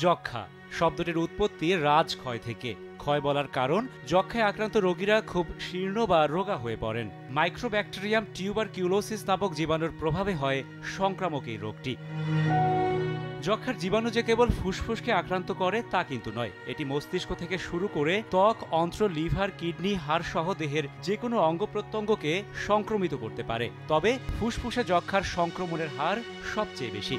যক্ষ্মা শব্দটির উৎপত্তি রাজক্ষয় থেকে। ক্ষয় বলার কারণ যক্ষ্মায় আক্রান্ত রোগীরা খুব শীর্ণ বা রোগা হয়ে পড়েন। মাইক্রোব্যাকটেরিয়াম টিউবারকিউলোসিস নামক জীবাণুর প্রভাবে হয় সংক্রামক এই রোগটি। যক্ষ্মার জীবাণু যে কেবল ফুসফুসকে আক্রান্ত করে তা কিন্তু নয়, এটি মস্তিষ্ক থেকে শুরু করে ত্বক, অন্ত্র, লিভার, কিডনি, হাড় সহ দেহের যে কোনো অঙ্গ প্রত্যঙ্গকে সংক্রমিত করতে পারে। তবে ফুসফুসে যক্ষ্মার সংক্রমণের হার সবচেয়ে বেশি।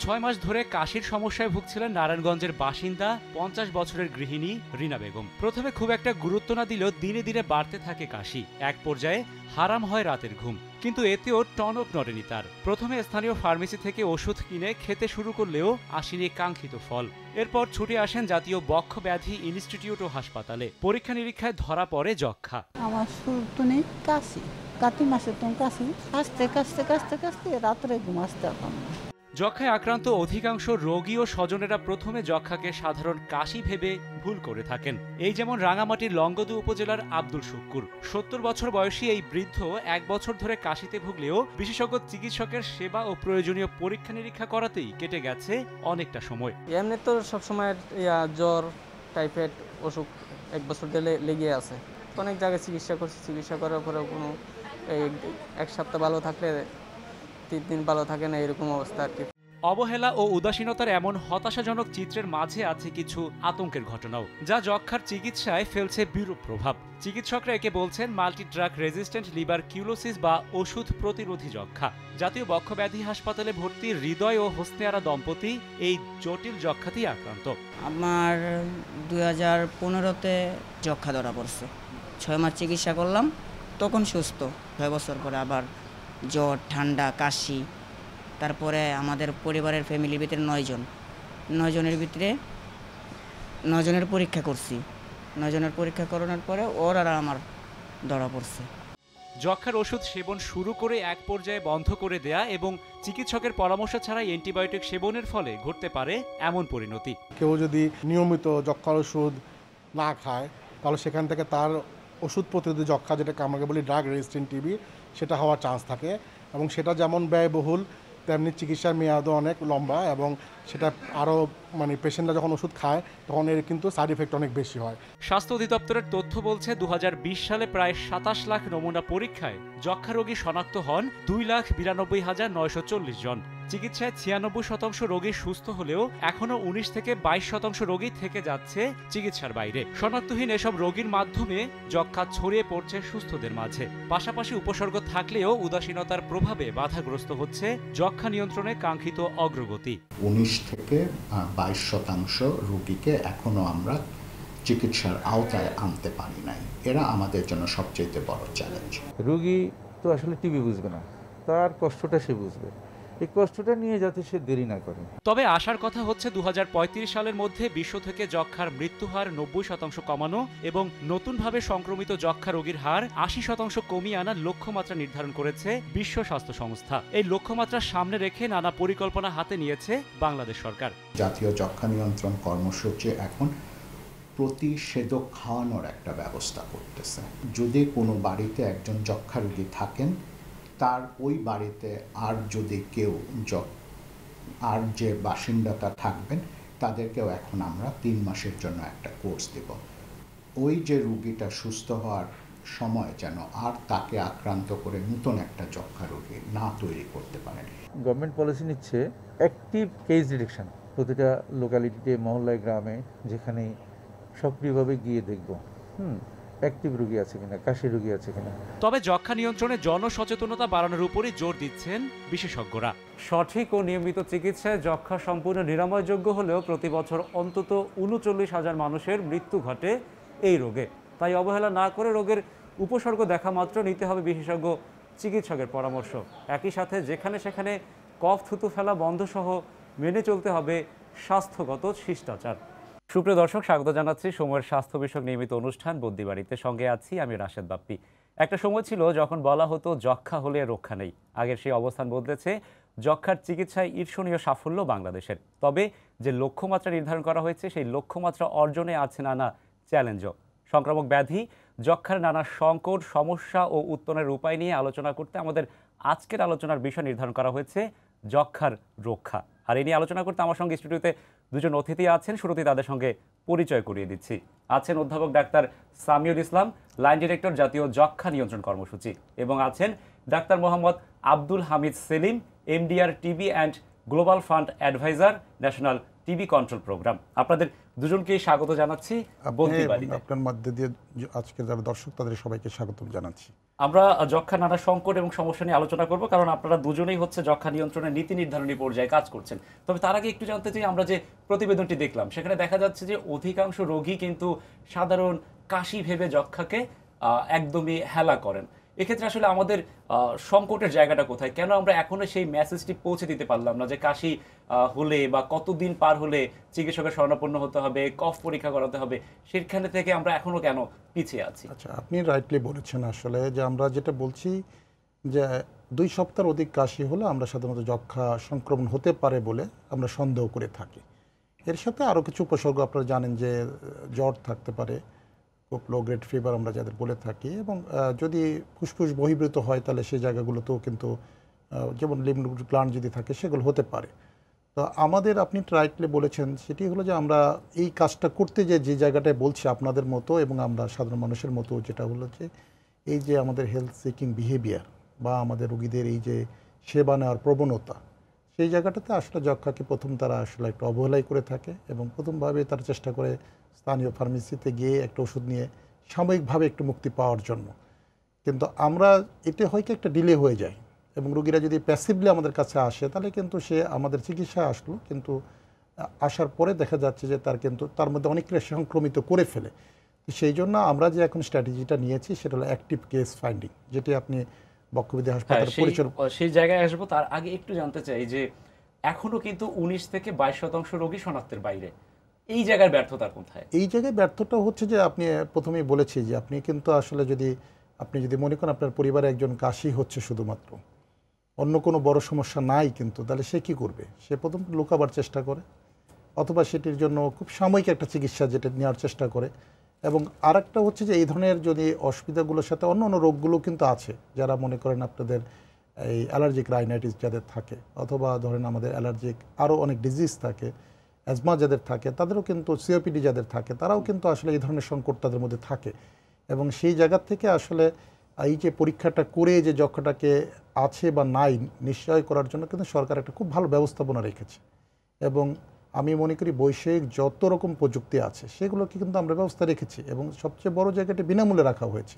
6 মাস ধরে কাশির সমস্যায় ভুগছিলেন নারায়ণগঞ্জের বাসিন্দা 50 বছরের গৃহিণী রিনা বেগম। প্রথমে খুব একটা গুরুত্ব না দিলেও দিনে দিনে বাড়তে থাকে কাশি। এক পর্যায়ে হারাম হয় রাতের ঘুম, কিন্তু এতেও টনক নড়েনি তার। প্রথমে স্থানীয় ফার্মেসি থেকে ওষুধ কিনে খেতে শুরু করলেও আসেনি কাঙ্ক্ষিত ফল। এরপর ছুটে আসেন জাতীয় বক্ষ ব্যাধি ইনস্টিটিউট ও হাসপাতালে। পরীক্ষা নিরীক্ষায় ধরা পড়ে যক্ষ্মা। আমার শুরু তো নেই কাশি, কাতি মাসে তো কাশি, কাশতে কাশতে কাশতে কাশতে রাত্রে ঘুম আসতে পারতাম না। যক্ষ্মায় আক্রান্ত অধিকাংশ রোগী ও স্বজনেরা প্রথমে যক্ষ্মাকে সাধারণ কাশি ভেবে ভুল করে থাকেন। এই যেমন রাঙামাটির লংগদু উপজেলার আব্দুল শুক্কুর। 70 বছর বয়সী এই বৃদ্ধ 1 বছর ধরে কাশিতে ভুগলেও বিশেষজ্ঞ চিকিৎসকের সেবা ও প্রয়োজনীয় পরীক্ষা নিরীক্ষা করাতেই কেটে গেছে অনেকটা সময়। এমনি তো সবসময় জ্বর, টাইফয়েড অসুখ 1 বছর ধরে লেগে আছে। অনেক জায়গায় চিকিৎসা করছি, চিকিৎসা করার পরেও কোনো 1 সপ্তাহ ভালো থাকলে 3 দিন ভালো থাকে না, এরকম অবস্থা আর কি। অবহেলা ও উদাসীনতার এমন হতাশাজনক চিত্রের মাঝে আছে কিছু আতঙ্কের ঘটনাও, যা যক্ষ্মার চিকিৎসায় ফেলছে বিরূপ প্রভাব। চিকিৎসকরা একে বলছেন মাল্টি ড্রাগ রেজিস্ট্যান্ট লিভার কিউলোসিস বা ওষুধ প্রতিরোধী যক্ষ্মা। জাতীয় বক্ষ ব্যাধি হাসপাতালে ভর্তি হৃদয় ও হোসনে আরা দম্পতি এই জটিল যক্ষ্মাতেই আক্রান্ত। আমার 2015-তে যক্ষ্মা ধরা পড়ছে। 6 মাস চিকিৎসা করলাম, তখন সুস্থ। 6 বছর পরে আবার জ্বর, ঠান্ডা, কাশি। তারপরে আমাদের পরিবারের ফ্যামিলির ভিতরে 9 জনের ভিতরে 9 জনের পরীক্ষা করছি। 9 জনের পরীক্ষা করানোর পরে ওর আর আমার ধরা পড়ছে। যক্ষ্মার ওষুধ সেবন শুরু করে এক পর্যায়ে বন্ধ করে দেয়া এবং চিকিৎসকের পরামর্শ ছাড়াই অ্যান্টিবায়োটিক সেবনের ফলে ঘটতে পারে এমন পরিণতি। কেউ যদি নিয়মিত যক্ষ্মার ওষুধ না খায়, তাহলে সেখান থেকে তার ওষুধ প্রতিরোধী যক্ষ্মা, যেটাকে আমরা বলি ড্রাগ রেজিস্ট্যান্ট টিবি, সেটা হওয়ার চান্স থাকে। এবং সেটা যেমন ব্যয়বহুল, তেমনি চিকিৎসার মেয়াদও অনেক লম্বা, এবং সেটা আরও পেশেন্টরা যখন ওষুধ খায় তখন এর কিন্তু সাইড এফেক্ট অনেক বেশি হয়। স্বাস্থ্য অধিদপ্তরের তথ্য বলছে 2020 সালে প্রায় 27 লাখ নমুনা পরীক্ষায় যক্ষ্মা রোগী শনাক্ত হন 2,92,940 জন। চিকিৎসায় 96% রোগী সুস্থ হলেও এখনো 19 থেকে 22% রোগী থেকে যাচ্ছে চিকিৎসার বাইরে। শনাক্তহীন এসব রোগীর মাধ্যমে যক্ষ্মা ছড়িয়ে পড়ছে সুস্থদের মাঝে। পাশাপাশি উপসর্গ থাকলেও উদাসীনতার প্রভাবে বাধাগ্রস্ত হচ্ছে যক্ষ্মা নিয়ন্ত্রণে কাঙ্ক্ষিত অগ্রগতি। 19 থেকে 22% রোগীকে এখনো আমরা চিকিৎসার আওতায় আনতে পারি নাই। এরা আমাদের জন্য সবচেয়ে বড় চ্যালেঞ্জ। রোগী তো আসলে টিবি বুঝবে না, তার কষ্টটা সে বুঝবে। এই কষ্টটা নিয়ে যাতে সে দেরি না করে। তবে আশার কথা হচ্ছে 2035 সালের মধ্যে বিশ্ব থেকে যক্ষ্মার মৃত্যুহার 90% কমানো এবং নতুনভাবে সংক্রমিত যক্ষ্মা রোগীর হার 80% কমিয়ে আনার লক্ষ্যমাত্রা নির্ধারণ করেছে বিশ্ব স্বাস্থ্য সংস্থা। এই লক্ষ্যমাত্রা সামনে রেখে নানা পরিকল্পনা হাতে নিয়েছে বাংলাদেশ সরকার। জাতীয় যক্ষ্মা নিয়ন্ত্রণ কর্মসূচি এখন প্রতিষেধক খাওয়ানোর একটা ব্যবস্থা করতেছে। যদি কোনো বাড়িতে একজন যক্ষ্মা রোগী থাকেন, তার ওই বাড়িতে আর যদি কেউ আর যে বাসিন্দাটা থাকবেন, তাদেরকেও এখন আমরা 3 মাসের জন্য একটা কোর্স দেব। ওই যে রোগীটা সুস্থ হওয়ার সময় যেন আর তাকে আক্রান্ত করে নতুন একটা যক্ষ্মা রোগী না তৈরি করতে পারেন। গভর্নমেন্ট পলিসি নিচ্ছে অ্যাক্টিভ কেস ডিটেকশন। প্রতিটা লোকালিটিতে, মহল্লায়, গ্রামে যেখানে সক্রিয়ভাবে গিয়ে দেখব অ্যাক্টিভ রোগী আছে কিনা, কাশি রোগী আছে কিনা। তবে যক্ষ্মা নিয়ন্ত্রণে জনসচেতনতা বাড়ানোর উপরই জোর দিচ্ছেন বিশেষজ্ঞরা। সঠিক ও নিয়মিত চিকিৎসায় যক্ষ্মা সম্পূর্ণ নিরাময়যোগ্য হলেও প্রতি বছর অন্তত 39,000 মানুষের মৃত্যু ঘটে এই রোগে। তাই অবহেলা না করে রোগের উপসর্গ দেখা মাত্র নিতে হবে বিশেষজ্ঞ চিকিৎসকের পরামর্শ। একই সাথে যেখানে সেখানে কফ থুতু ফেলা বন্ধ সহ মেনে চলতে হবে স্বাস্থ্যগত শিষ্টাচার। সুপ্রিয় দর্শক, স্বাগত জানাচ্ছি সময়ের স্বাস্থ্য বিষয়ক নিয়মিত অনুষ্ঠান বদ্যিবাড়িতে। সঙ্গে আছি আমি রাশেদ বাপ্পি। একটা সময় ছিল যখন বলা হতো যক্ষ্মা হলে রক্ষা নেই। আগের সেই অবস্থান বদলেছে। যক্ষ্মার চিকিৎসায় ঈর্ষণীয় সাফল্য বাংলাদেশের। তবে যে লক্ষ্যমাত্রা নির্ধারণ করা হয়েছে সেই লক্ষ্যমাত্রা অর্জনে আছে নানা চ্যালেঞ্জও। সংক্রামক ব্যাধি, যক্ষ্মার নানা সংকট, সমস্যা ও উত্তরণের উপায় নিয়ে আলোচনা করতে আমাদের আজকের আলোচনার বিষয় নির্ধারণ করা হয়েছে যক্ষ্মার রক্ষা। আর এই নিয়ে আলোচনা করতে আমার সঙ্গে স্টুডিওতে দুজন অতিথি আছেন। শুরুতেই তাদের সঙ্গে পরিচয় করিয়ে দিচ্ছি। আছেন অধ্যাপক doctor Samiul Islam, line director, জাতীয় যক্ষ্মা নিয়ন্ত্রণ কর্মসূচি, এবং আছেন doctor Mohammad Abdul Hamid Selim, MDR TB and global fund adviser, national TB control programme. আপনাদের দুজনকেই স্বাগত জানাচ্ছি বলতে পারি। আপনার মধ্যে দিয়ে আজকে যারা দর্শক তাদের সবাইকে স্বাগত জানাচ্ছি। আমরা যক্ষ্মা নানা সংকট এবং সমস্যা নিয়ে আলোচনা করব, কারণ আপনারা দুজনেই হচ্ছে যক্ষ্মা নিয়ন্ত্রণের নীতি নির্ধারণী পর্যায়ে কাজ করছেন। তবে তার আগে একটু জানতে চাই, আমরা যে প্রতিবেদনটি দেখলাম সেখানে দেখা যাচ্ছে যে অধিকাংশ রোগী কিন্তু সাধারণ কাশি ভেবে যক্ষ্মাকে একদমই হেলা করেন। এক্ষেত্রে আসলে আমাদের সংকটের জায়গাটা কোথায়? কেন আমরা এখনো সেই মেসেজটি পৌঁছে দিতে পারলাম না যে কাশি হলে বা কতদিন পার হলে চিকিৎসকের শরণাপন্ন হতে হবে, কফ পরীক্ষা করাতে হবে, সেখানে থেকে আমরা এখনো কেন পিছিয়ে আছি? আচ্ছা, আপনি রাইটলি বলেছেন আসলে যে আমরা যেটা বলছি যে 2 সপ্তাহের অধিক কাশি হলে আমরা সাধারণত যক্ষ্মা সংক্রমণ হতে পারে বলে আমরা সন্দেহ করে থাকি। এর সাথে আরও কিছু উপসর্গ আপনারা জানেন যে জ্বর থাকতে পারে, খুব লো গ্রেড ফিভার আমরা যাদের বলে থাকি, এবং যদি ফুসফুস বহির্ভূত হয় তাহলে সেই জায়গাগুলোতেও কিন্তু যেমন লিম্ফ গ্ল্যান্ড যদি থাকে সেগুলো হতে পারে। তো আমাদের, আপনি রাইটলি বলেছেন, সেটি হলো যে আমরা এই কাজটা করতে যে জায়গাটায় বলছি আপনাদের মতো এবং আমরা সাধারণ মানুষের মতো, যেটা হলো যে এই যে আমাদের হেলথ সিকিং বিহেভিয়ার বা আমাদের রোগীদের এই যে সেবা নেওয়ার প্রবণতা, সেই জায়গাটাতে আসলে যক্ষ্মাকে প্রথম তারা আসলে একটু অবহেলাই করে থাকে এবং প্রথমভাবে তারা চেষ্টা করে স্থানীয় ফার্মেসিতে গিয়ে একটা ওষুধ নিয়ে সাময়িকভাবে একটু মুক্তি পাওয়ার জন্য। কিন্তু আমরা এতে হয় কি একটা ডিলে হয়ে যায়, এবং রোগীরা যদি প্যাসিভলি আমাদের কাছে আসে তাহলে কিন্তু সে আমাদের চিকিৎসায় আসলো, কিন্তু আসার পরে দেখা যাচ্ছে যে তার মধ্যে অনেকটা সংক্রমিত করে ফেলে। তো সেই জন্য আমরা যে এখন স্ট্র্যাটেজিটা নিয়েছি সেটা হলো অ্যাক্টিভ কেস ফাইন্ডিং, যেটি আপনি বক্ষব্যাধি হাসপাতাল পরিচালনা, সেই জায়গায় আসবো। তার আগে একটু জানতে চাই যে এখনো কিন্তু 19 থেকে 22% রোগী শনাক্তের বাইরে। এই জায়গার ব্যর্থতা কোথায়? এই জায়গায় ব্যর্থতা হচ্ছে যে আপনি প্রথমেই বলেছি যে আপনি কিন্তু আসলে আপনি যদি মনে করেন আপনার পরিবারে একজন কাশি হচ্ছে শুধুমাত্র, অন্য কোনো বড় সমস্যা নাই, কিন্তু তাহলে সে কি করবে? সে প্রথম লুকাবার চেষ্টা করে, অথবা সেটির জন্য খুব সাময়িক একটা চিকিৎসা যেটা নেওয়ার চেষ্টা করে। এবং আরেকটা হচ্ছে যে এই ধরনের যদি অসুবিধাগুলোর সাথে অন্য অন্য রোগগুলো কিন্তু আছে, যারা মনে করেন আপনাদের এই অ্যালার্জিক রাইনাইটিস যাদের থাকে, অথবা ধরেন আমাদের অ্যালার্জিক আরও অনেক ডিজিজ থাকে, অ্যাজমা যাদের থাকে, তাদেরও কিন্তু সিওপিডি যাদের থাকে, তারাও কিন্তু আসলে এই ধরনের সংকট তাদের মধ্যে থাকে। এবং সেই জায়গা থেকে আসলে এই যে পরীক্ষাটা করে যে যক্ষ্মাটাকে আছে বা নাই নিশ্চয় করার জন্য কিন্তু সরকার একটা খুব ভালো ব্যবস্থাপনা রেখেছে। এবং আমি মনে করি বৈষয়িক যত রকম প্রযুক্তি আছে সেগুলোকে কিন্তু আমরা ব্যবস্থা রেখেছি, এবং সবচেয়ে বড় জায়গাটা বিনামূল্যে রাখা হয়েছে।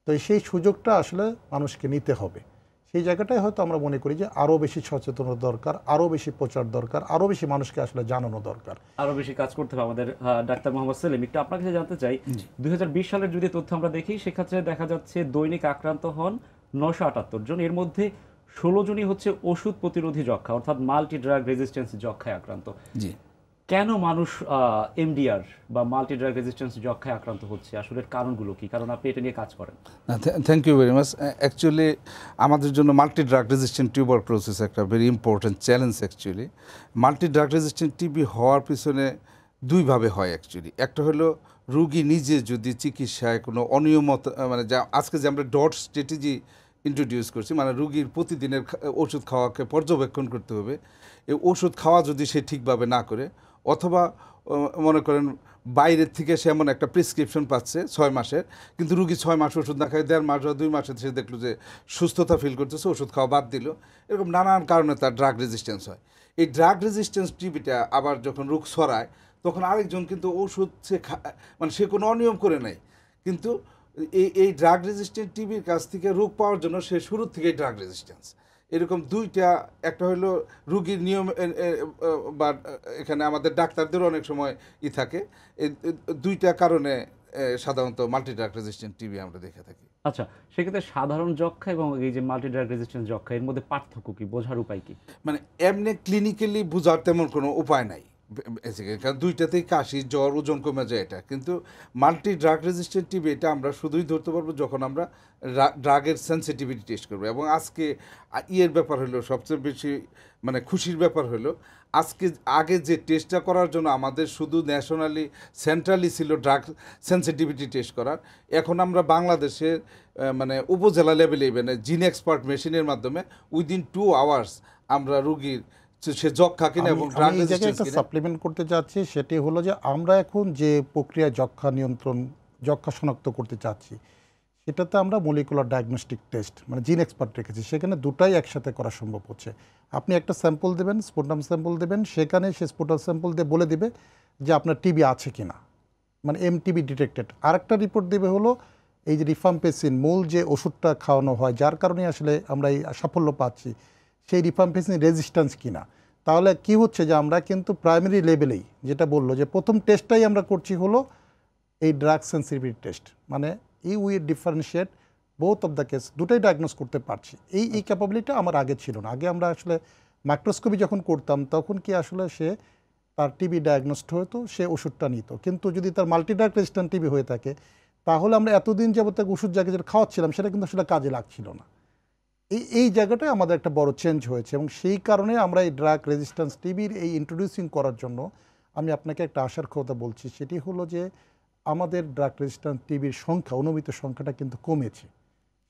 তো সেই সুযোগটা আসলে মানুষকে নিতে হবে। সেই জায়গাটায় হয়তো আমরা মনে করি যে আরও বেশি সচেতনতা দরকার, আরও বেশি প্রচার দরকার, আরও বেশি মানুষকে আসলে জানানো দরকার, আরও বেশি কাজ করতে হবে আমাদের। ডাক্তার মোহাম্মদ সেলিম, একটু আপনার কাছে জানতে চাই, 2020 সালের যদি তথ্য আমরা দেখি সেক্ষেত্রে দেখা যাচ্ছে দৈনিক আক্রান্ত হন 978 জন। এর মধ্যে 16 জনই হচ্ছে ওষুধ প্রতিরোধী যক্ষ্মা অর্থাৎ মাল্টি ড্রাগ রেজিস্ট্যান্স যক্ষ্মায় আক্রান্ত। জি, কেন মানুষ এমডিআর বা মাল্টি ড্রাগ রেজিস্ট্যান্স যক্ষ্মায় আক্রান্ত হচ্ছে? আসলে কারণগুলো কি? কারণ আপনি এটা নিয়ে কাজ করেন। Thank you very much. Actually আমাদের জন্য মাল্টি ড্রাগ রেজিস্ট্যান্ট টিউবারকুলোসিস একটা very important challenge. Actually multi drug resistant TB হওয়ার পিছনে দুইভাবে হয় অ্যাকচুয়ালি। একটা হলো রোগী নিজে যদি চিকিৎসায় কোনো অনিয়মতা, মানে যা আজকে যে আমরা ডট স্ট্র্যাটেজি ইন্ট্রোডিউস করছি, মানে রোগীর প্রতিদিনের ওষুধ খাওয়াকে পর্যবেক্ষণ করতে হবে। এই ওষুধ খাওয়া যদি সে ঠিকভাবে না করে, অথবা মনে করেন বাইরের থেকে সে এমন একটা প্রেসক্রিপশন পাচ্ছে 6 মাসের, কিন্তু রুগী 6 মাস ওষুধ না খায় 1.5 মাস বা 2 মাসে সে দেখলো যে সুস্থতা ফিল করতেছে, ওষুধ খাওয়া বাদ দিল। এরকম নানান কারণে তার ড্রাগ রেজিস্ট্যান্স হয়। এই ড্রাগ রেজিস্ট্যান্স টিবিটা আবার যখন রোগ ছড়ায় তখন আরেকজন কিন্তু ওষুধ সে মানে সে কোনো অনিয়ম করে নাই, কিন্তু এই ড্রাগ রেজিস্ট্যান্ট টিবির কাছ থেকে রোগ পাওয়ার জন্য সে শুরুর থেকেই ড্রাগ রেজিস্ট্যান্স। এরকম দুইটা, একটা হলো রুগীর নিয়ম বা এখানে আমাদের ডাক্তারদেরও অনেক সময় থাকে। এই দুইটা কারণে সাধারণত মাল্টি ড্রাগ রেজিস্ট্যান্ট টিবি আমরা দেখে থাকি। আচ্ছা, সেক্ষেত্রে সাধারণ যক্ষ্মা এবং এই যে মাল্টি ড্রাগ রেজিস্ট্যান্স যক্ষ্মা এর মধ্যে পার্থক্য কি? বোঝার উপায় কি? মানে এমনি ক্লিনিক্যালি বোঝার তেমন কোনো উপায় নাই, কারণ দুইটাতেই কাশি জ্বর ওজন কমে যায় এটা, কিন্তু মাল্টি ড্রাগ রেজিস্ট্যান্ট টিবি এটা আমরা শুধুই ধরতে পারবো যখন আমরা ড্রাগের সেন্সিটিভিটি টেস্ট করবো। এবং আজকে ইয়ের ব্যাপার হলো সবচেয়ে বেশি মানে খুশির ব্যাপার হলো আগে যে টেস্টটা করার জন্য আমাদের শুধু ন্যাশনালি সেন্ট্রালি ছিল ড্রাগ সেন্সিটিভিটি টেস্ট করার, এখন আমরা বাংলাদেশের মানে উপজেলা লেভেলে মানে জিন এক্সপার্ট মেশিনের মাধ্যমে উইদিন 2 আওয়ার্স আমরা রুগীর সে যক্ষা কিনা এবং ড্রাগ রেজিস্ট্যান্স কিনা সাপ্লিমেন্ট করতে চাচ্ছি। সেটি হলো যে আমরা এখন যে প্রক্রিয়ায় যক্ষা শনাক্ত করতে চাচ্ছি সেটাতে আমরা মলিকুলার ডায়াগনস্টিক টেস্ট মানে জিন এক্সপার্ট রেখেছি, সেখানে দুটাই একসাথে করা সম্ভব হচ্ছে। আপনি একটা স্যাম্পল দেবেন, স্পুটাম স্যাম্পল দেবেন, সেখানে সে স্পুটাম স্যাম্পল দিয়ে বলে দিবে যে আপনার টিবি আছে কিনা, মানে এমটিবি ডিটেক্টেড। আরেকটা রিপোর্ট দেবে হলো এই যে রিফাম্পেসিন মূল যে ওষুধটা খাওয়ানো হয় যার কারণে আসলে আমরা এই সাফল্য পাচ্ছি, সেই রিফাম্পেসিন রেজিস্ট্যান্স কিনা। তাহলে কি হচ্ছে যে আমরা কিন্তু প্রাইমারি লেভেলেই যেটা বললো যে প্রথম টেস্টটাই আমরা করছি হলো এই ড্রাগ সেন্সিটিভিটি টেস্ট, মানে we differentiate both of the case, দুটোই ডায়াগনোস করতে পারছি। এই ক্যাপাবিলিটি আমার আগে ছিল না। আগে আমরা আসলে মাইক্রোস্কোপি যখন করতাম তখন কি আসলে সে তার টিবি ডায়াগনোসড হতো, সে ওষুধটা নিত, কিন্তু যদি তার মাল্টিড্রাগ রেজিস্ট্যান্ট টিবি হয়ে থাকে তাহলে আমরা এতদিন যাবত ওষুধ জায়গায় যেটা খাওয়াচ্ছিলাম সেটা কিন্তু আসলে কাজে লাগছিল না। এই জায়গাটায় আমাদের একটা বড় চেঞ্জ হয়েছে এবং সেই কারণে আমরা এই ড্রাগ রেজিস্ট্যান্স টিবির এই ইন্ট্রোডিউসিং করার জন্য আমি আপনাকে একটা আশার কথা বলছি, সেটি হলো যে আমাদের ড্রাগ রেজিস্ট্যান্স টিবির সংখ্যা, অনুমিত সংখ্যাটা কিন্তু কমেছে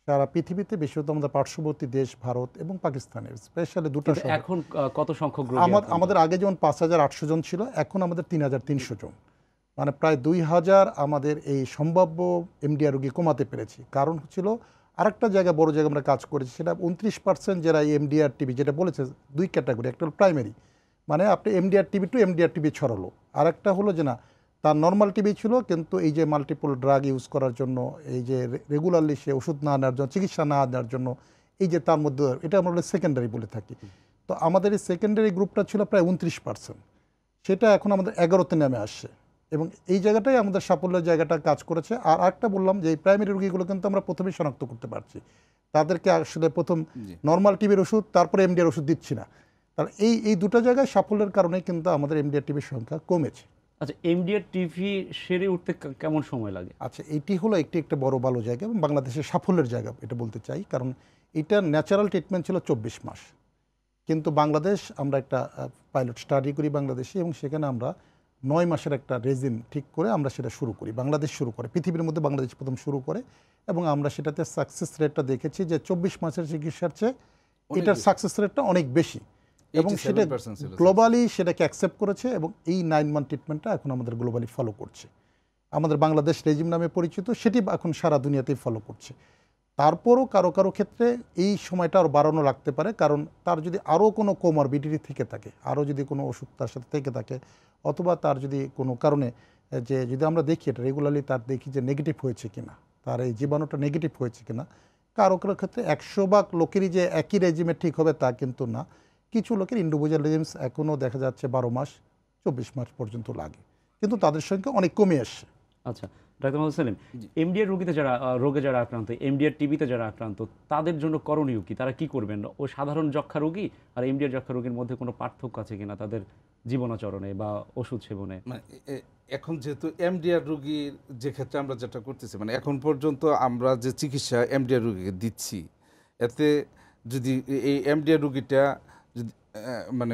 সারা পৃথিবীতে, বিশেষত আমাদের পার্শ্ববর্তী দেশ ভারত এবং পাকিস্তানে, স্পেশালি দুটো। এখন কত সংখ্যক আমাদের আগে যেমন 5,800 জন ছিল, এখন আমাদের 3,300 জন, মানে প্রায় 2,000 আমাদের এই সম্ভাব্য এমডিআর রোগী কমাতে পেরেছি। কারণ হচ্ছিল আরেকটা জায়গা, বড় জায়গা আমরা কাজ করেছি, সেটা 29% যারা এমডিআর টিবি, যেটা বলেছে দুই ক্যাটাগরি, একটা হলো প্রাইমারি, মানে আপনি MDR TB to MDR TB ছড়ালো, আর একটা হলো যে না তার নর্মাল টিবি ছিল কিন্তু এই যে মাল্টিপল ড্রাগ ইউজ করার জন্য, এই যে রেগুলারলি সে ওষুধ না নেওয়ার জন্য, চিকিৎসা না নেওয়ার জন্য, এই যে তার মধ্যে এটা আমরা সেকেন্ডারি বলে থাকি। তো আমাদের এই সেকেন্ডারি গ্রুপটা ছিল প্রায় 29%, সেটা এখন আমাদের 11তে নেমে আসছে এবং এই জায়গাটাই আমাদের সাফল্যের জায়গাটা কাজ করেছে। আর একটা বললাম যে এই প্রাইমারি রোগীগুলো কিন্তু আমরা প্রথমেই শনাক্ত করতে পারছি, তাদেরকে আসলে প্রথম নর্মাল টিবির ওষুধ তারপরে এমডিআর ওষুধ দিচ্ছি না। তার এই দুটো জায়গায় সাফল্যের কারণে কিন্তু আমাদের এমডিআর টিবির সংখ্যা কমেছে। আচ্ছা, এমডিআর টিভি সেরে উঠতে কেমন সময় লাগে? আচ্ছা, এটি হলো একটা বড় ভালো জায়গা এবং বাংলাদেশের সাফল্যের জায়গা এটা বলতে চাই, কারণ এটার ন্যাচারাল ট্রিটমেন্ট ছিল 24 মাস, কিন্তু বাংলাদেশ আমরা একটা পাইলট স্টাডি করি বাংলাদেশে এবং সেখানে আমরা 9 মাসের একটা রেজিম ঠিক করে আমরা সেটা শুরু করি, বাংলাদেশ শুরু করে, পৃথিবীর মধ্যে বাংলাদেশ প্রথম শুরু করে এবং আমরা সেটাতে সাকসেস রেটটা দেখেছি যে 24 মাসের চিকিৎসার চেয়ে এটার সাকসেস রেটটা অনেক বেশি এবং সেটা গ্লোবালি সেটাকে অ্যাকসেপ্ট করেছে এবং এই 9 মান্থ ট্রিটমেন্টটা এখন আমাদের গ্লোবালি ফলো করছে। আমাদের বাংলাদেশ রেজিম নামে পরিচিত, সেটি এখন সারা দুনিয়াতেই ফলো করছে। তারপরও কারো ক্ষেত্রে এই সময়টা আরও বাড়ানো লাগতে পারে, কারণ তার যদি আরও কোনো কোমরবিডিটি থেকে থাকে, আরও যদি কোনো ওষুধ তার সাথে থেকে থাকে, অথবা তার যদি কোনো কারণে যে যদি আমরা দেখি এটা রেগুলারলি তার দেখি যে নেগেটিভ হয়েছে কিনা, তার এই জীবাণুটা নেগেটিভ হয়েছে কিনা, কারো ক্ষেত্রে 100 লোকেরই যে একই রেজিমে ঠিক হবে তা কিন্তু না, কিছু লোকের ইন্ডিভিজুয়াল রেজিমস এখনও দেখা যাচ্ছে 12 মাস 24 মাস পর্যন্ত লাগে, কিন্তু তাদের সংখ্যা অনেক কমে আসছে। আচ্ছা ডাক্তার মোহাম্মদ সেলিম, এমডিআর রোগে যারা আক্রান্ত, এমডিআর টিবিতে যারা আক্রান্ত, তাদের জন্য করণীয় কি? তারা কি করবেন? ও সাধারণ যক্ষা রোগী আর এমডিআর যক্ষা রোগীর মধ্যে কোনো পার্থক্য আছে কিনা তাদের জীবনাচরণে বা ওষুধ সেবনে? এখন যেহেতু এমডিআর রোগীর যে ক্ষেত্রে আমরা যেটা করতেছি, মানে এখন পর্যন্ত আমরা যে চিকিৎসা এমডিআর রোগীকে দিচ্ছি, এতে যদি এই এমডিআর রোগীটা যদি মানে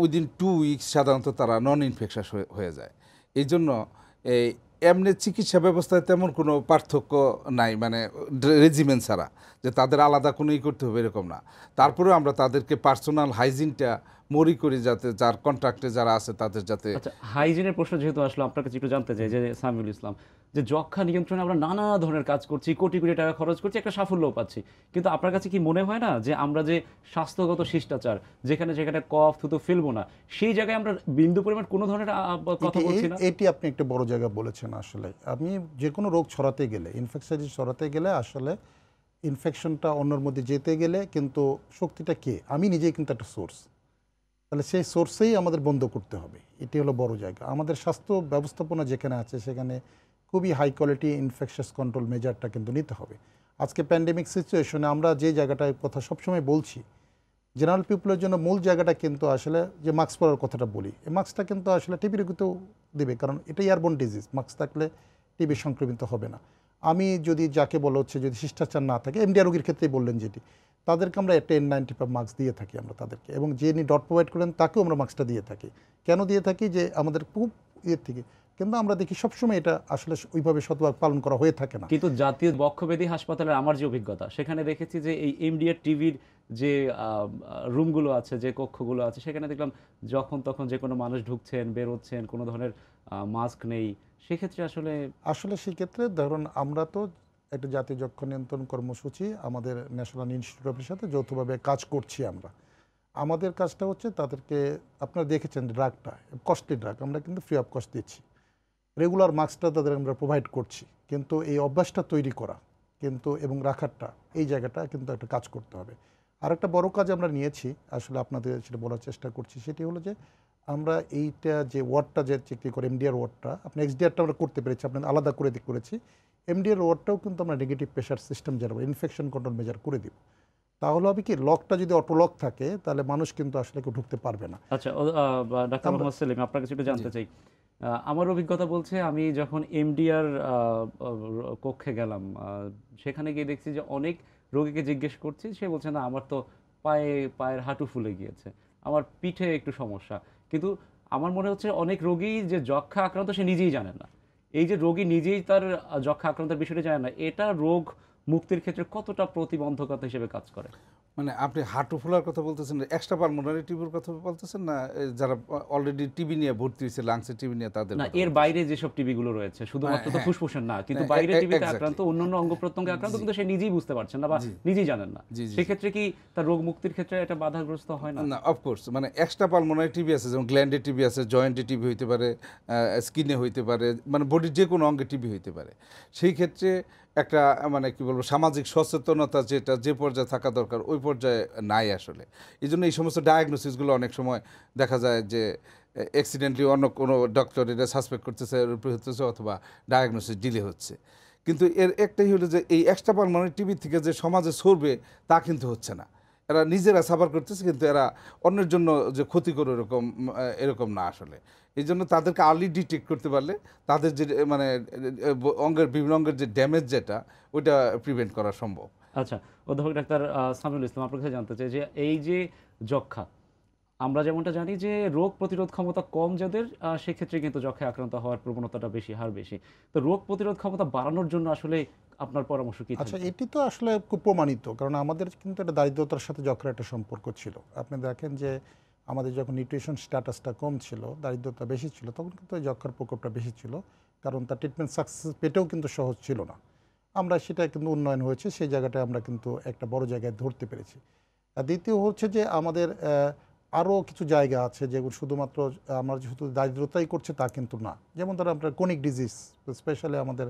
উইদিন 2 উইকস সাধারণত তারা নন ইনফেকশাস হয়ে যায়। এই জন্য এই এমনি চিকিৎসা ব্যবস্থায় তেমন কোনো পার্থক্য নাই, মানে রেজিমেন ছাড়া যে তাদের আলাদা কোনো করতে হবে এরকম না। তারপরেও আমরা তাদেরকে পার্সোনাল হাইজিনটা মরি করি, যাতে যার কন্ট্রাক্টে যারা আছে তাদের যাতে। আচ্ছা, হাইজিনের প্রশ্ন যেহেতু আসলো, আপনার কাছে একটু জানতে চাই যে সামিউল ইসলাম, যে যক্ষা নিয়ন্ত্রণে আমরা নানা ধরনের কাজ করছি, কোটি কোটি টাকা খরচ করছি, একটা সাফল্যও পাচ্ছি, কিন্তু আপনার কাছে কি মনে হয় না যে আমরা যে স্বাস্থ্যগত শিষ্টাচার, যেখানে কফ থুতু ফেলবো না, সেই জায়গায় আমরা বিন্দু পরিমাণ কোনো ধরনের কথা বলছি না? এটি আপনি একটা বড় জায়গা বলেছেন। আসলে আমি যে কোনো রোগ ছড়াতে গেলে, ইনফেকশন ছড়াতে গেলে আসলে ইনফেকশনটা অন্যর মধ্যে যেতে গেলে কিন্তু শক্তিটা কে? আমি নিজেই কিন্তু একটা সোর্স, তাহলে সেই সোর্সেই আমাদের বন্ধ করতে হবে। এটি হলো বড় জায়গা। আমাদের স্বাস্থ্য ব্যবস্থাপনা যেখানে আছে সেখানে খুবই হাই কোয়ালিটি ইনফেকশাস কন্ট্রোল মেজারটা কিন্তু নিতে হবে। আজকে প্যান্ডেমিক সিচুয়েশনে আমরা যে জায়গাটার কথা সবসময় বলছি জেনারেল পিপলের জন্য মূল জায়গাটা কিন্তু আসলে যে মাস্ক পরার কথাটা বলি, এই মাস্কটা কিন্তু আসলে টিবি রোগীতেও দেবে, কারণ এটা এয়ারবোর্ন ডিজিজ, মাস্ক থাকলে টিবি সংক্রমিত হবে না। আমি যদি যাকে বলা হচ্ছে যদি শিষ্টাচার না থাকে, এমডিআর রোগীর ক্ষেত্রেই বললেন যেটি, তাদেরকে আমরা একটা N95 মাস্ক দিয়ে থাকি আমরা তাদেরকে, এবং যিনি ডট প্রোভাইড করেন তাকেও আমরা মাস্কটা দিয়ে থাকি। কেন দিয়ে থাকি? যে আমাদের খুব ইয়ের থেকে, কিন্তু আমরা দেখি সবসময় এটা আসলে ওইভাবে শতভাগ পালন করা হয়ে থাকে না। কিন্তু জাতীয় বক্ষব্যাধি হাসপাতালের আমার যে অভিজ্ঞতা, সেখানে দেখেছি যে এই এমডিআর টিভির যে রুমগুলো আছে, যে কক্ষগুলো আছে, সেখানে দেখলাম যখন তখন যে কোনো মানুষ ঢুকছেন, বেরোচ্ছেন, কোনো ধরনের মাস্ক নেই। সেক্ষেত্রে আসলে সেক্ষেত্রে ধরুন আমরা তো একটা জাতীয় যক্ষ্মা নিয়ন্ত্রণ কর্মসূচি আমাদের ন্যাশনাল ইনস্টিটিউট অফের সাথে যৌথভাবে কাজ করছি আমরা। আমাদের কাজটা হচ্ছে তাদেরকে, আপনারা দেখেছেন ড্রাগটা কস্টলি ড্রাগ, আমরা কিন্তু ফ্রি অফ কস্ট দিচ্ছি, রেগুলার মাস্কটা তাদের আমরা প্রোভাইড করছি, কিন্তু এই অভ্যাসটা তৈরি করা কিন্তু এবং রাখারটা, এই জায়গাটা কিন্তু একটা কাজ করতে হবে। আর একটা বড় কাজ আমরা নিয়েছি, আসলে আপনাদের সেটা বলার চেষ্টা করছি, সেটি হলো যে আমরা এইটা যে ওয়ার্ডটা যে চেক করে এমডিআর ওয়ার্ডটা, আপনি এক্সডিআরটা আমরা করতে পেরেছি, আপনার আলাদা করে করেছি, এমডিআর ওয়ার্ডটাও কিন্তু আমরা নেগেটিভ প্রেশার সিস্টেম যারা ইনফেকশন কন্ট্রোল মেজার করে দিব। তাহলে হবে কি, লকটা যদি অটো লক থাকে তাহলে মানুষ কিন্তু আসলে কেউ ঢুকতে পারবে না। আচ্ছা, ডাক্তার মোহাম্মদ সেলিম, আপনার কাছে একটু জানতে চাই। আমার অভিজ্ঞতা বলছে, আমি যখন এমডিআর কক্ষে গেলাম, সেখানে গিয়ে দেখছি যে অনেক রোগীকে জিজ্ঞেস করছি, সে বলছে না আমার তো পায়ের হাঁটু ফুলে গিয়েছে, আমার পিঠে একটু সমস্যা। কিন্তু আমার মনে হচ্ছে অনেক রোগী যে যক্ষ্মা আক্রান্ত সে নিজেই জানেন না। এই যে রোগী নিজেই তার যক্ষ্মা আক্রান্তের বিষয়টি জানে না, এটা রোগ মুক্তির ক্ষেত্রে কতটা প্রতিবন্ধকতা হিসেবে কাজ করে? মানে আপনি হাঁটু ফোলার কথা বলতেছেন, এক্সট্রা পালমোনারি টিবির কথা বলতেছেন, না যারা অলরেডি টিবি নিয়ে ভর্তি হয়েছে, লাংসে টিবি নিয়ে তাদের? না, এর বাইরে যেসব টিবি গুলো রয়েছে, শুধুমাত্র তো ফুসফুসের না, কিন্তু বাইরে টিবিতে আক্রান্ত, অন্যান্য অঙ্গ প্রত্যঙ্গে আক্রান্ত, কিন্তু সে নিজেই বুঝতে পারছেন না বা নিজেই জানেন না। সেক্ষেত্রে কি তার রোগ মুক্তির ক্ষেত্রে এটা বাধাগ্রস্ত হয় না? না, অফকোর্স, মানে এক্সট্রা পালমোনারি টিবি আছে, যেমন গ্ল্যান্ডে টিবি আছে, জয়েন্টে টিবি হইতে পারে, স্কিনে হইতে পারে, মানে বডির যে কোনো অঙ্গে টিবি হইতে পারে। সেই ক্ষেত্রে একটা মানে কি বলবো, সামাজিক সচেতনতা যেটা যে পর্যায়ে থাকা দরকার ওই পর্যায়ে নাই আসলে। এই জন্য এই সমস্ত ডায়াগনোসিসগুলো অনেক সময় দেখা যায় যে অ্যাক্সিডেন্টলি অন্য কোনো ডক্টর এটা সাসপেক্ট করতেছে, হতেছে, অথবা ডায়াগনোসিস ডিলে হচ্ছে। কিন্তু এর একটাই হলো যে এই এক্সট্রা পালমোনারি টিবি থেকে যে সমাজে ছড়বে তা কিন্তু হচ্ছে না। এরা নিজেরা সাফার করতেছে, কিন্তু এরা অন্যের জন্য যে ক্ষতিকর এরকম না আসলে। এই জন্য তাদেরকে আর্লি ডিটেক্ট করতে পারলে তাদের যে মানে বিভিন্ন অঙ্গের যে ড্যামেজ যেটা, ওইটা প্রিভেন্ট করা সম্ভব। আচ্ছা, অধ্যাপক ডাক্তার সামিউল ইসলাম, আপনার কাছে জানতে চাই যে এই যে যক্ষ্মা, আমরা যেমনটা জানি যে রোগ প্রতিরোধ ক্ষমতা কম যাদের, সেক্ষেত্রে কিন্তু যক্ষ্মায় আক্রান্ত হওয়ার প্রবণতাটা হার বেশি। তো রোগ প্রতিরোধ ক্ষমতা বাড়ানোর জন্য আসলে আপনার পরামর্শ কি? আচ্ছা, এটি তো আসলে খুব প্রমাণিত, কারণ আমাদের কিন্তু একটা দারিদ্রতার সাথে যক্ষ্মার একটা সম্পর্ক ছিল। আপনি দেখেন যে আমাদের যখন নিউট্রিশন স্ট্যাটাসটা কম ছিল, দারিদ্রতা বেশি ছিল, তখন কিন্তু যক্ষ্মার প্রকোপটা বেশি ছিল, কারণ তার ট্রিটমেন্ট সাকসেস পেতেও কিন্তু সহজ ছিল না। আমরা সেটা কিন্তু উন্নয়ন হয়েছে, সেই জায়গাটায় আমরা কিন্তু একটা বড় জায়গায় ধরতে পেরেছি। আর দ্বিতীয় হচ্ছে যে আমাদের আরও কিছু জায়গা আছে যেগুলো শুধুমাত্র আমরা যেহেতু দারিদ্রতাই করছে তা কিন্তু না। যেমন ধরো আপনার ক্রনিক ডিজিজ, স্পেশালি আমাদের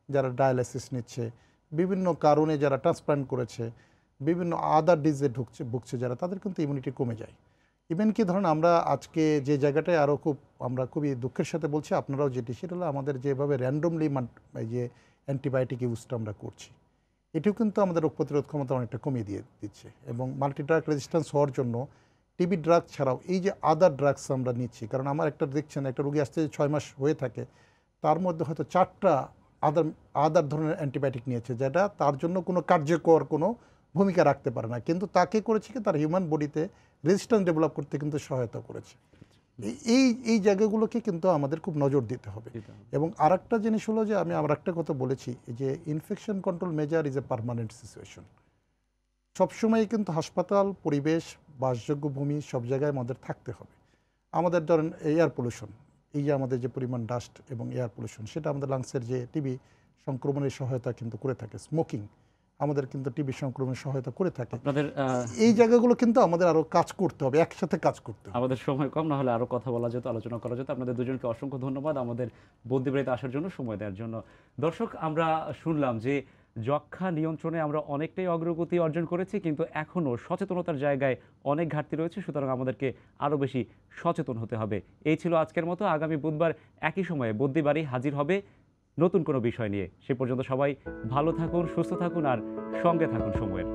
যারা ডায়ালাইসিস নিচ্ছে, বিভিন্ন কারণে যারা ট্রান্সপ্লান্ট করেছে, বিভিন্ন আদার ডিজিজে ভুগছে যারা, তাদের কিন্তু ইমিউনিটি কমে যায়। ইভেন কি ধরুন আমরা আজকে যে জায়গাটায় আরও আমরা খুবই দুঃখের সাথে বলছি, আপনারাও যেটি, সেটা হলো আমাদের যেভাবে র্যান্ডমলি এই যে অ্যান্টিবায়োটিক ইউজটা আমরা করছি, এটিও কিন্তু আমাদের রোগ প্রতিরোধ ক্ষমতা অনেকটা কমিয়ে দিচ্ছে। এবং মাল্টি ড্রাগ রেজিস্ট্যান্স হওয়ার জন্য টিবি ড্রাগ ছাড়াও এই যে আদার ড্রাগস আমরা নিচ্ছি, কারণ আমার একটা দেখছেন একটা রোগী আসতে 6 মাস হয়ে থাকে, তার মধ্যে হয়তো 4টা আদার ধরনের অ্যান্টিবায়োটিক নিয়েছে, যেটা তার জন্য কোনো কার্যকর কোনো ভূমিকা রাখতে পারে না, কিন্তু তাকে করেছে কি তার হিউম্যান বডিতে রেজিস্ট্যান্স ডেভেলপ করতে কিন্তু সহায়তা করেছে। এই জায়গাগুলোকে কিন্তু আমাদের খুব নজর দিতে হবে। এবং আর একটা জিনিস হলো যে আমি আমার একটা কথা বলেছি যে infection control measure is a permanent situation. সবসময় কিন্তু হাসপাতাল, পরিবেশ, বাসযোগ্য ভূমি সব জায়গায় আমাদের থাকতে হবে। আমাদের ধরেন এয়ার পলিউশন, এই যে আমাদের যে পরিমাণ ডাস্ট এবং এয়ার পলিউশন, সেটা আমাদের লাংসের যে টিবি সংক্রমণের সহায়তা কিন্তু করে থাকে। স্মোকিং আমাদের কিন্তু টিবি সংক্রমণের সহায়তা করে থাকে। আপনাদের এই জায়গাগুলো কিন্তু আমাদের আরও কাজ করতে হবে, একসাথে কাজ করতে হবে। আমাদের সময় কম, না হলে আরও কথা বলা যেত, আলোচনা করা যেত। আপনাদের দুজনকে অসংখ্য ধন্যবাদ আমাদের বদ্যিবাড়িতে আসার জন্য, সময় দেওয়ার জন্য। দর্শক, আমরা শুনলাম যে যক্ষ্মা নিয়ন্ত্রণে আমরা অনেকটাই অগ্রগতি অর্জন করেছি, কিন্তু এখনও সচেতনতার জায়গায় অনেক ঘাটতি রয়েছে। সুতরাং আমাদেরকে আরও বেশি সচেতন হতে হবে। এই ছিল আজকের মতো। আগামী বুধবার একই সময়ে বদ্যিবাড়ি হাজির হবে নতুন কোনো বিষয় নিয়ে। সে পর্যন্ত সবাই ভালো থাকুন, সুস্থ থাকুন আর সঙ্গে থাকুন সময়ের।